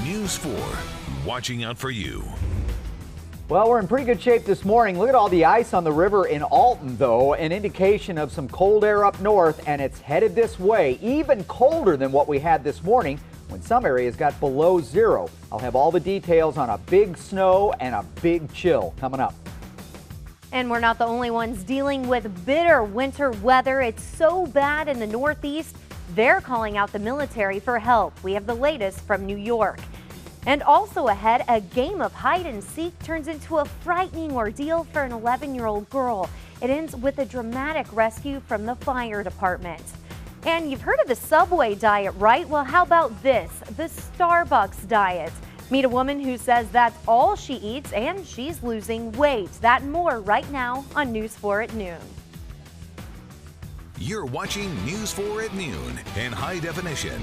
News 4, watching out for you. Well, we're in pretty good shape this morning. Look at all the ice on the river in Alton, though, an indication of some cold air up north, and it's headed this way, even colder than what we had this morning when some areas got below zero. I'll have all the details on a big snow and a big chill coming up. And we're not the only ones dealing with bitter winter weather. It's so bad in the Northeast, they're calling out the military for help. We have the latest from New York. And also ahead, a game of hide and seek turns into a frightening ordeal for an 11-year-old girl. It ends with a dramatic rescue from the fire department. And you've heard of the Subway diet, right? Well, how about this? The Starbucks diet. Meet a woman who says that's all she eats and she's losing weight. That and more right now on News 4 at noon. You're watching News 4 at noon in high definition.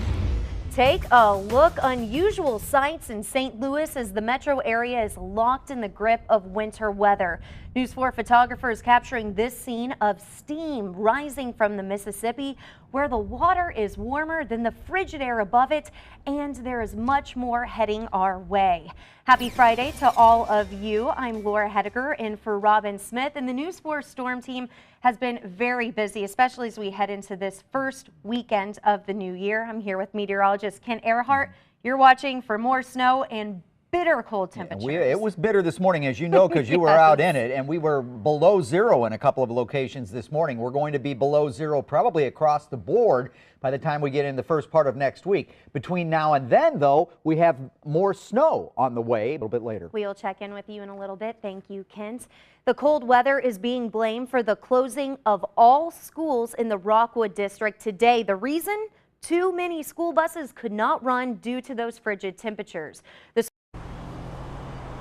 Take a look. Unusual sights in St. Louis as the metro area is locked in the grip of winter weather. News 4 photographers capturing this scene of steam rising from the Mississippi, where the water is warmer than the frigid air above it, and there is much more heading our way. Happy Friday to all of you. I'm Laura Hettiger in for Robin Smith, and the News 4 storm team has been very busy, especially as we head into this first weekend of the new year. I'm here with meteorologist Ken Earhart. You're watching for more snow and bitter cold temperatures. Yeah, it was bitter this morning, as you know, because you were out in it, and we were below zero in a couple of locations this morning. We're going to be below zero probably across the board by the time we get in the first part of next week. Between now and then, though, we have more snow on the way a little bit later. We'll check in with you in a little bit. Thank you, Kent. The cold weather is being blamed for the closing of all schools in the Rockwood district today. The reason? Too many school buses could not run due to those frigid temperatures. The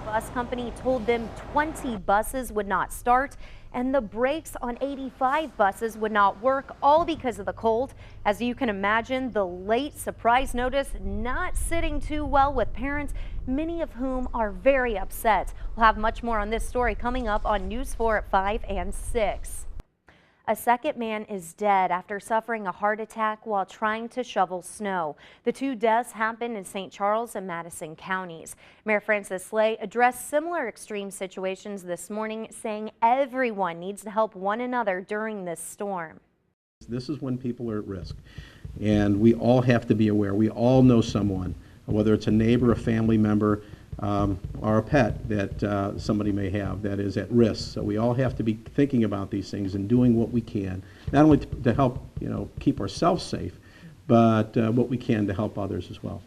bus company told them 20 buses would not start, and the brakes on 85 buses would not work, all because of the cold. As you can imagine, the late surprise notice not sitting too well with parents, many of whom are very upset. We'll have much more on this story coming up on News 4 at 5 and 6. A second man is dead after suffering a heart attack while trying to shovel snow. The two deaths happened in St. Charles and Madison counties. Mayor Francis Slay addressed similar extreme situations this morning, saying everyone needs to help one another during this storm. This is when people are at risk, and we all have to be aware. We all know someone, whether it's a neighbor, a family member, or a pet that somebody may have that is at risk. So we all have to be thinking about these things and doing what we can, not only to help, keep ourselves safe, but what we can to help others as well.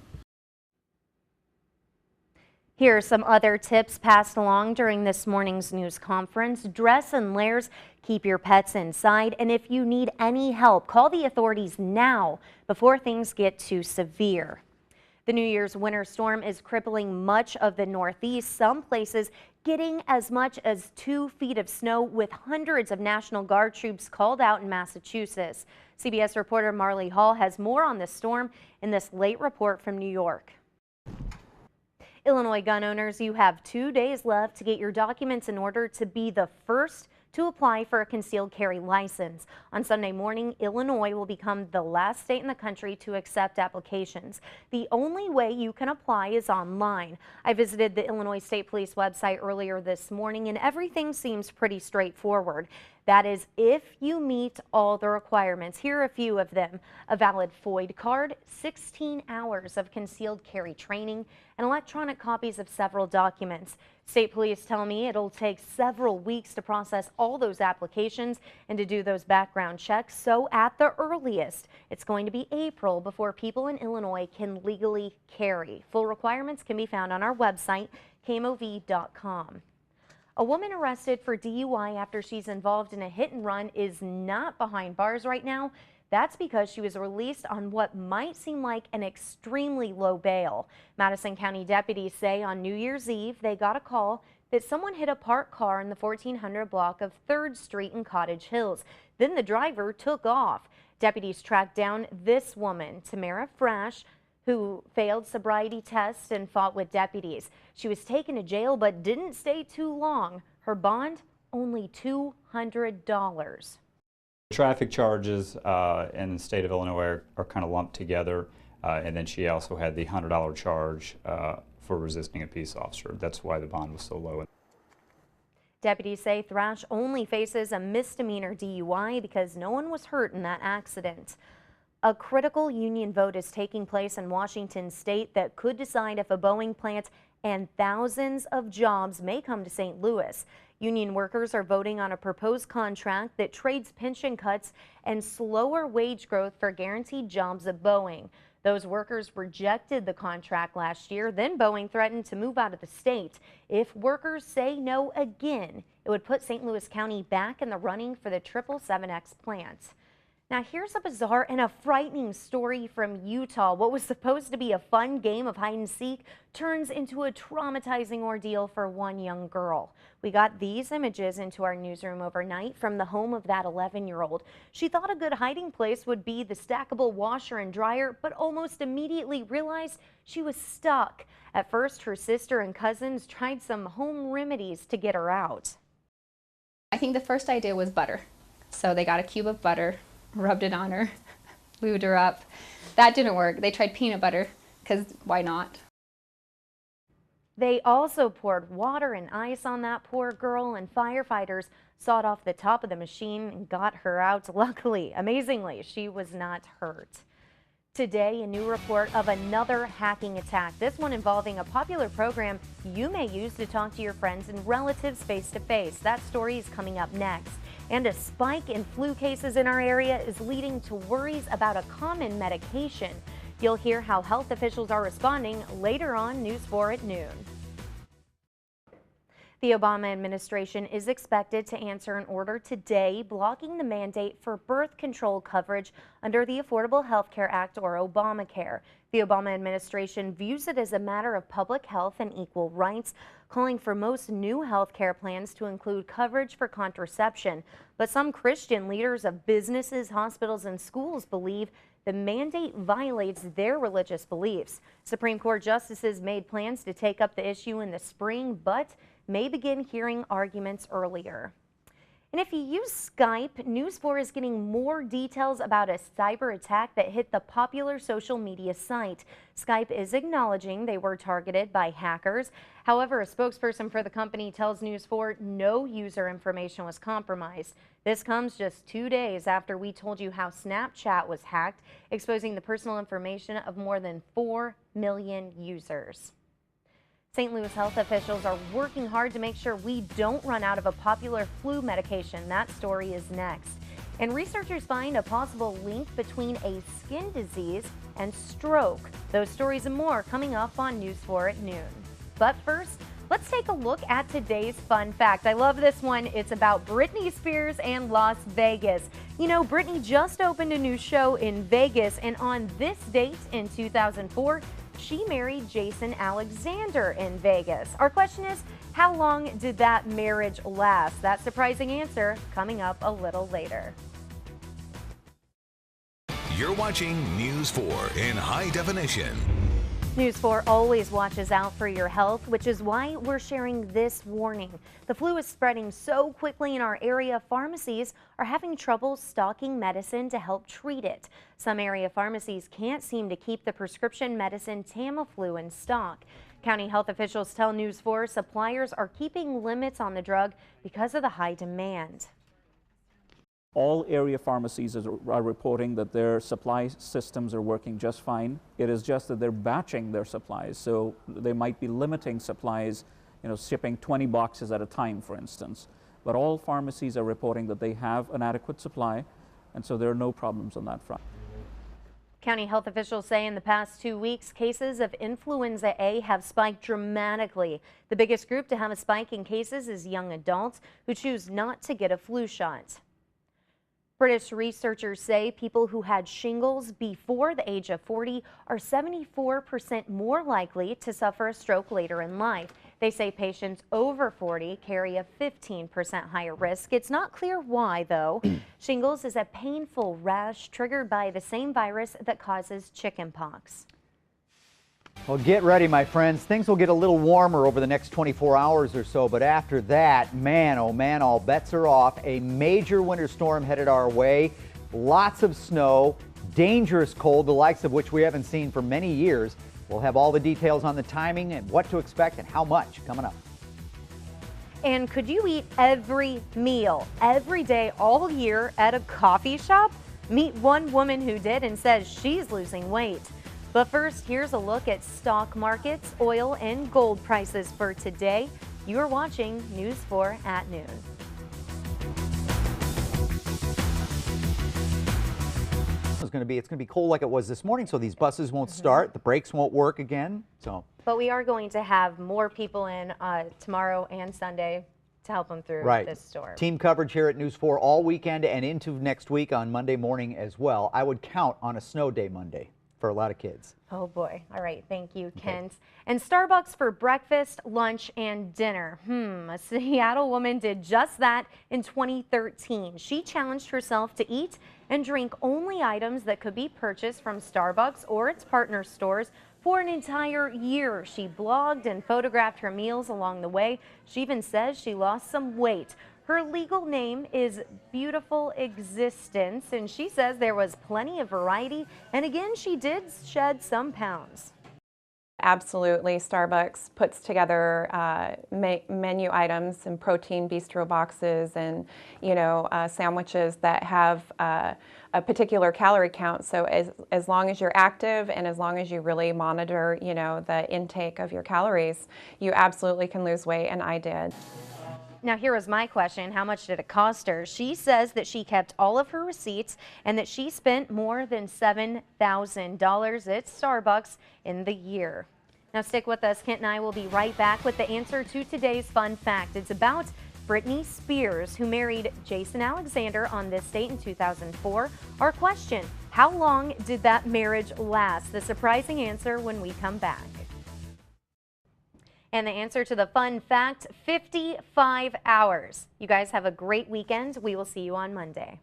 Here are some other tips passed along during this morning's news conference. Dress in layers, keep your pets inside, and if you need any help, call the authorities now before things get too severe. The New Year's winter storm is crippling much of the Northeast, some places getting as much as 2 feet of snow, with hundreds of National Guard troops called out in Massachusetts. CBS reporter Marley Hall has more on this storm in this late report from New York. Illinois gun owners, you have 2 days left to get your documents in order to be the first to apply for a concealed carry license. On Sunday morning, Illinois will become the last state in the country to accept applications. The only way you can apply is online. I visited the Illinois State Police website earlier this morning, and everything seems pretty straightforward. That is, if you meet all the requirements. Here are a few of them: a valid FOID card, 16 hours of concealed carry training, and electronic copies of several documents. State police tell me it'll take several weeks to process all those applications and to do those background checks. So at the earliest, it's going to be April before people in Illinois can legally carry. Full requirements can be found on our website, kmov.com. A woman arrested for DUI after she's involved in a hit and run is not behind bars right now. That's because she was released on what might seem like an extremely low bail. Madison County deputies say on New Year's Eve they got a call that someone hit a parked car in the 1400 block of 3rd Street in Cottage Hills. Then the driver took off. Deputies tracked down this woman, Tamara Frash, who failed sobriety tests and fought with deputies. She was taken to jail but didn't stay too long. Her bond, only $200. Traffic charges in the state of Illinois are kind of lumped together. And then she also had the $100 charge for resisting a peace officer. That's why the bond was so low. Deputies say Thrash only faces a misdemeanor DUI because no one was hurt in that accident. A critical union vote is taking place in Washington state that could decide if a Boeing plant and thousands of jobs may come to St. Louis. Union workers are voting on a proposed contract that trades pension cuts and slower wage growth for guaranteed jobs at Boeing. Those workers rejected the contract last year. Then Boeing threatened to move out of the state. If workers say no again, it would put St. Louis County back in the running for the 777X plant. Now here's a bizarre and a frightening story from Utah. What was supposed to be a fun game of hide and seek turns into a traumatizing ordeal for one young girl. We got these images into our newsroom overnight from the home of that 11-year-old. She thought a good hiding place would be the stackable washer and dryer, but almost immediately realized she was stuck. At first, her sister and cousins tried some home remedies to get her out. I think the first idea was butter. So they got a cube of butter, rubbed it on her, glued her up. That didn't work. They tried peanut butter, because why not? They also poured water and ice on that poor girl, and firefighters sawed off the top of the machine and got her out. Luckily, amazingly, she was not hurt. Today, a new report of another hacking attack, this one involving a popular program you may use to talk to your friends and relatives face-to-face. That story is coming up next. And a spike in flu cases in our area is leading to worries about a common medication. You'll hear how health officials are responding later on News 4 at noon. The Obama administration is expected to answer an order today blocking the mandate for birth control coverage under the Affordable Health Care Act, or Obamacare. The Obama administration views it as a matter of public health and equal rights, calling for most new health care plans to include coverage for contraception. But some Christian leaders of businesses, hospitals, and schools believe the mandate violates their religious beliefs. Supreme Court justices made plans to take up the issue in the spring, but may begin hearing arguments earlier. And if you use Skype, News 4 is getting more details about a cyber attack that hit the popular social media site. Skype is acknowledging they were targeted by hackers. However, a spokesperson for the company tells News 4 no user information was compromised. This comes just 2 days after we told you how Snapchat was hacked, exposing the personal information of more than 4 million users. St. Louis health officials are working hard to make sure we don't run out of a popular flu medication. That story is next. And researchers find a possible link between a skin disease and stroke. Those stories and more coming up on News 4 at noon. But first, let's take a look at today's fun fact. I love this one. It's about Britney Spears and Las Vegas. You know, Britney just opened a new show in Vegas, and on this date in 2004, she married Jason Alexander in Vegas. Our question is, how long did that marriage last? That surprising answer coming up a little later. You're watching News 4 in high definition. News 4 always watches out for your health, which is why we're sharing this warning. The flu is spreading so quickly in our area, pharmacies are having trouble stocking medicine to help treat it. Some area pharmacies can't seem to keep the prescription medicine Tamiflu in stock. County health officials tell News 4 suppliers are keeping limits on the drug because of the high demand. All area pharmacies are reporting that their supply systems are working just fine. It is just that they're batching their supplies, so they might be limiting supplies, shipping 20 boxes at a time, for instance. But all pharmacies are reporting that they have an adequate supply, and so there are no problems on that front. County health officials say in the past 2 weeks, cases of influenza A have spiked dramatically. The biggest group to have a spike in cases is young adults who choose not to get a flu shot. British researchers say people who had shingles before the age of 40 are 74% more likely to suffer a stroke later in life. They say patients over 40 carry a 15% higher risk. It's not clear why, though. Shingles is a painful rash triggered by the same virus that causes chickenpox. Well, get ready, my friends. Things will get a little warmer over the next 24 hours or so, but after that, man, oh man, all bets are off. A major winter storm headed our way. Lots of snow, dangerous cold, the likes of which we haven't seen for many years. We'll have all the details on the timing and what to expect and how much coming up. And could you eat every meal, every day, all year at a coffee shop? Meet one woman who did and says she's losing weight. But first, here's a look at stock markets, oil, and gold prices for today. You're watching News 4 at noon. It's going to be cold like it was this morning, so these buses won't start, the brakes won't work again. But we are going to have more people in tomorrow and Sunday to help them through this storm. Team coverage here at News 4 all weekend and into next week on Monday morning as well. I would count on a snow day Monday for a lot of kids. Oh boy. All right. Thank you, Kent. And Starbucks for breakfast, lunch, and dinner. A Seattle woman did just that in 2013. She challenged herself to eat and drink only items that could be purchased from Starbucks or its partner stores for an entire year. She blogged and photographed her meals along the way. She even says she lost some weight. Her legal name is Beautiful Existence, and she says there was plenty of variety, and again, she did shed some pounds. Absolutely. Starbucks puts together menu items and protein bistro boxes and, sandwiches that have a particular calorie count. So as long as you're active and as long as you really monitor, the intake of your calories, you absolutely can lose weight, and I did. Now here was my question, how much did it cost her? She says that she kept all of her receipts and that she spent more than $7,000 at Starbucks in the year. Now stick with us, Kent and I will be right back with the answer to today's fun fact. It's about Britney Spears, who married Jason Alexander on this date in 2004. Our question, how long did that marriage last? The surprising answer when we come back. And the answer to the fun fact, 55 hours. You guys have a great weekend. We will see you on Monday.